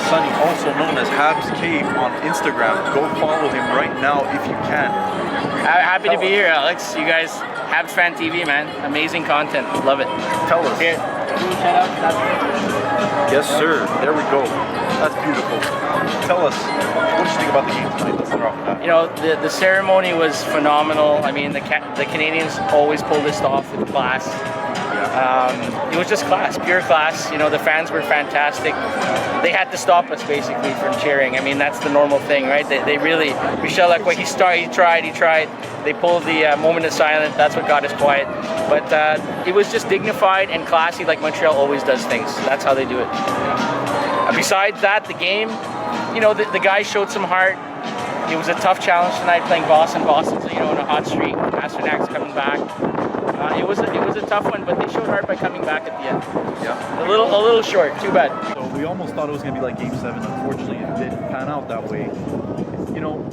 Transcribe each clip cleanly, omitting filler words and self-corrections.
Sunny, also known as Habscave on Instagram. Go follow him right now if you can. Happy to be here, Alex. You guys, Habs Fan TV, man. Amazing content. Love it. Tell us. Here. Yes, sir. There we go. That's beautiful. Tell us, what did you think about the game tonight? Let's start off with that. You know, the ceremony was phenomenal. I mean, the Canadiens always pull this off with class. It was just class, pure class. You know, the fans were fantastic. They had to stop us basically from cheering. I mean, that's the normal thing, right? They really, Michel Lacroix, he tried. They pulled the moment of silence. That's what got us quiet. But it was just dignified and classy, like Montreal always does things. That's how they do it. Besides that, the game, you know, the guys showed some heart. It was a tough challenge tonight playing Boston. Boston's, you know, on a hot streak. Pasternak's coming back. It was a tough one, but they showed heart by coming back at the end. Yeah. A little short. Too bad. So we almost thought it was going to be like Game 7. Unfortunately, it didn't pan out that way. You know,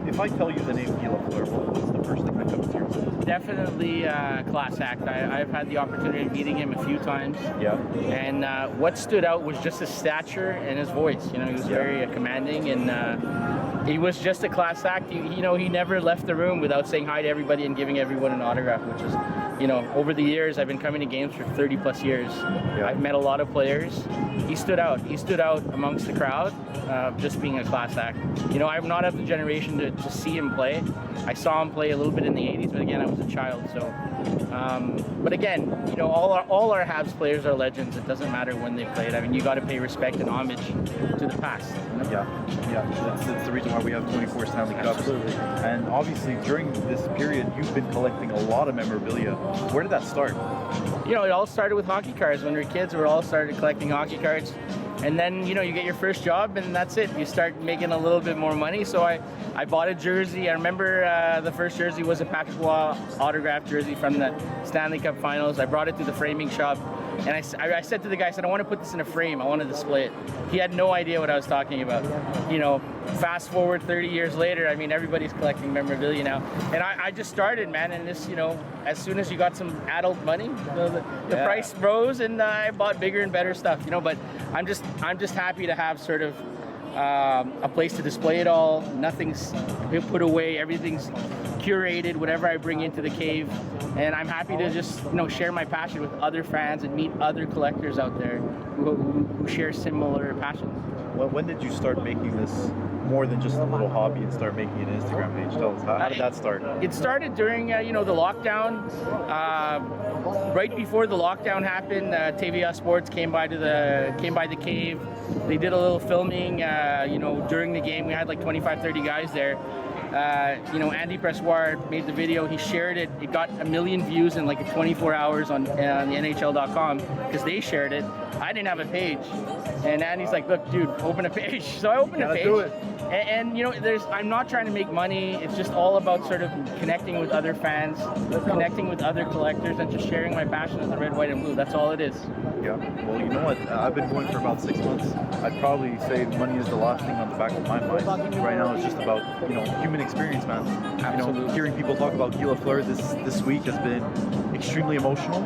if I tell you the name Guy Lafleur, what's the first thing that comes to your mind? Definitely class act. I've had the opportunity of meeting him a few times. Yeah. And what stood out was just his stature and his voice. You know, he was very commanding, and he was just a class act. You know, he never left the room without saying hi to everybody and giving everyone an autograph, which is, you know, over the years, I've been coming to games for 30 plus years. Yeah. I've met a lot of players. He stood out. He stood out amongst the crowd, just being a class act. You know, I'm not of the generation to see him play. I saw him play a little bit in the 80s, but again, I was a child, so. But again, you know, all our Habs players are legends. It doesn't matter when they played. I mean, you got to pay respect and homage to the past. You know? Yeah. That's the reason why we have 24 Stanley Cups. Absolutely. And obviously, during this period, you've been collecting a lot of memorabilia. Where did that start? You know, it all started with hockey cards. When we were kids, we all started collecting hockey cards. And then, you know, you get your first job and that's it. You start making a little bit more money. So I bought a jersey. I remember the first jersey was a Patrick Roy autographed jersey from the Stanley Cup Finals. I brought it to the framing shop. And I said to the guy, I said, I want to put this in a frame. I want to display it. He had no idea what I was talking about. You know, fast forward 30 years later, I mean, everybody's collecting memorabilia now. And I just started, man. And this, you know, as soon as you got some adult money, the price rose and I bought bigger and better stuff, you know. But I'm just happy to have sort of a place to display it all. Nothing's put away. Everything's curated, whatever I bring into the cave. And I'm happy to just, you know, share my passion with other fans and meet other collectors out there who share similar passions. When did you start making this more than just a little hobby and start making an Instagram page? Tell us, how did that start? It started during, you know, the lockdown. Right before the lockdown happened, TVA Sports came by the cave. They did a little filming, you know, during the game. We had like 25, 30 guys there. You know, Andy Pressoir made the video. He shared it. It got 1 million views in like 24 hours on the NHL.com because they shared it. I didn't have a page, and Andy's like, "Look, dude, open a page." So I opened a page. Do it. And you know, I'm not trying to make money. It's just all about sort of connecting with other fans, connecting with other collectors, and just sharing my passion of the red, white, and blue. That's all it is. Yeah. Well, you know what? I've been going for about 6 months. I'd probably say money is the last thing on the back of my mind. Right now, it's just about, you know, human experience, man. Absolutely. You know, hearing people talk about Guy Lafleur this week has been extremely emotional.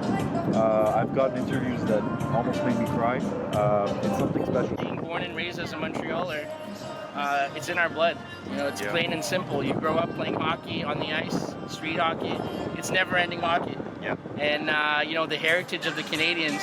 I've gotten interviews that almost made me cry. It's something special. Being born and raised as a Montrealer, it's in our blood. You know, it's plain and simple. You grow up playing hockey on the ice, street hockey. It's never-ending hockey. Yeah. And you know, the heritage of the Canadiens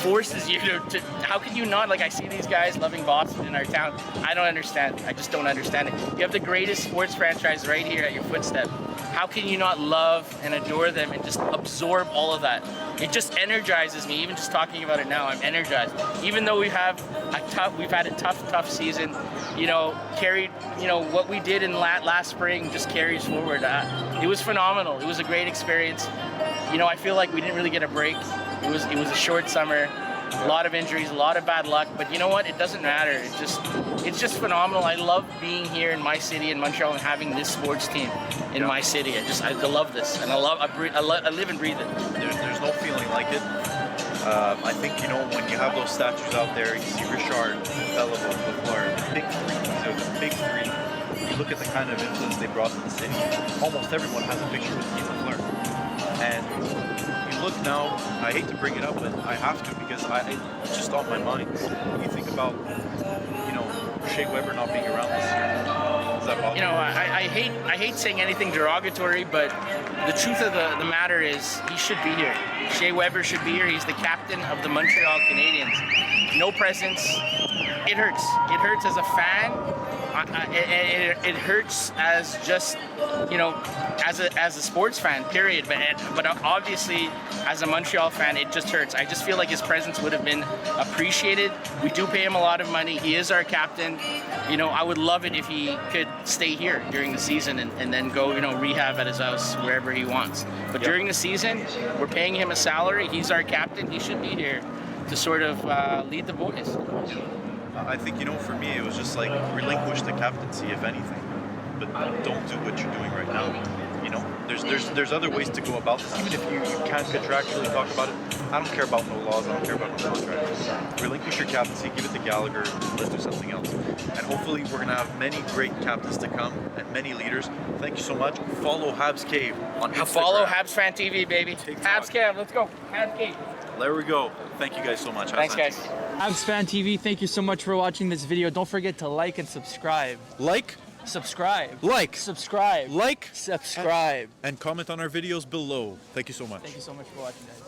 forces you to. How can you not? Like, I see these guys loving Boston in our town. I don't understand. I just don't understand it. You have the greatest sports franchise right here at your footstep. How can you not love and adore them and just absorb all of that? It just energizes me. Even just talking about it now, I'm energized. Even though we've had a tough season, you know, carried, you know, what we did in last spring just carries forward. It was phenomenal. It was a great experience. You know, I feel like we didn't really get a break. It was a short summer. A lot of injuries, a lot of bad luck, but you know what? It doesn't matter. It's just phenomenal. I love being here in my city in Montreal and having this sports team in my city. I love this, and I live and breathe it. There's no feeling like it. I think, you know, when you have those statues out there, you see Richard, Beliveau, Lafleur, the big three. So the big three. You look at the kind of influence they brought to the city. Almost everyone has a picture with Guy Lafleur, and you look look now, I hate to bring it up, but I have to because it's just on my mind. When you think about, Shea Weber not being around this year, does that bother You know, I hate saying anything derogatory, but the truth of the matter is he should be here. Shea Weber should be here. He's the captain of the Montreal Canadiens. No presence. It hurts. It hurts as a fan. It hurts as just, as a sports fan, period. But obviously, as a Montreal fan, it just hurts. I just feel like his presence would have been appreciated. We do pay him a lot of money. He is our captain. I would love it if he could stay here during the season and then go, rehab at his house, wherever he wants. But during the season, we're paying him a salary. He's our captain. He should be here to sort of lead the boys. I think, for me, it was just like relinquish the captaincy, if anything, but don't do what you're doing right now. There's other ways to go about this. Even if you can't contractually talk about it, I don't care about no laws. I don't care about no contracts. Relinquish your captaincy, give it to Gallagher. Let's do something else. And hopefully, we're gonna have many great captains to come and many leaders. Thank you so much. Follow Habscave on Instagram. Follow Habs Fan TV, baby. TikTok. Habscave, let's go. Habscave. There we go. Thank you guys so much. Thanks, guys. Habs Fan TV, thank you so much for watching this video. Don't forget to like and subscribe. Subscribe. Subscribe. Like. Subscribe. And comment on our videos below. Thank you so much. Thank you so much for watching, guys.